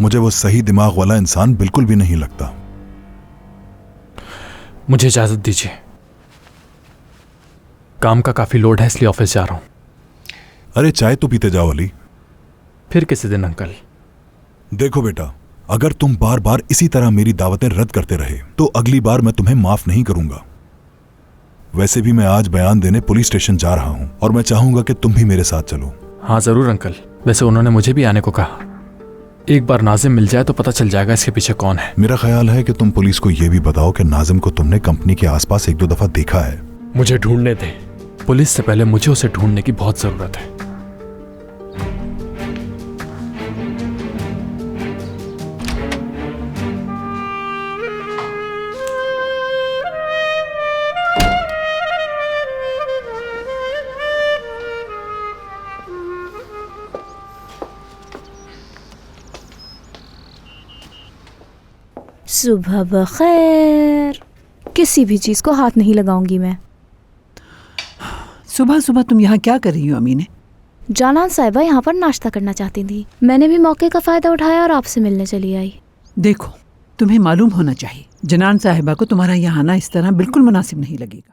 मुझे वो सही दिमाग वाला इंसान बिल्कुल भी नहीं लगता। मुझे इजाजत दीजिए, काम का काफी लोड है इसलिए ऑफिस जा रहा हूं। अरे चाय तो पीते जाओ अली। फिर किसी दिन अंकल। देखो बेटा, अगर तुम बार बार इसी तरह मेरी दावतें रद्द करते रहे तो अगली बार मैं तुम्हें माफ नहीं करूंगा। वैसे भी मैं आज बयान देने पुलिस स्टेशन जा रहा हूं और मैं चाहूंगा कि तुम भी मेरे साथ चलो। हाँ जरूर अंकल, वैसे उन्होंने मुझे भी आने को कहा। एक बार नाजिम मिल जाए तो पता चल जाएगा इसके पीछे कौन है। मेरा ख्याल है कि तुम पुलिस को यह भी बताओ कि नाजिम को तुमने कंपनी के आसपास 1-2 दफा देखा है। मुझे ढूंढने दे, पुलिस से पहले मुझे उसे ढूंढने की बहुत जरूरत है। सुबह बखैर। किसी भी चीज को हाथ नहीं लगाऊंगी मैं। सुबह सुबह तुम यहाँ क्या कर रही हो अमीने? जानान साहिबा यहाँ पर नाश्ता करना चाहती थी, मैंने भी मौके का फायदा उठाया और आपसे मिलने चली आई। देखो, तुम्हें मालूम होना चाहिए जनान साहिबा को तुम्हारा यहाँ आना इस तरह बिल्कुल मुनासिब नहीं लगेगा।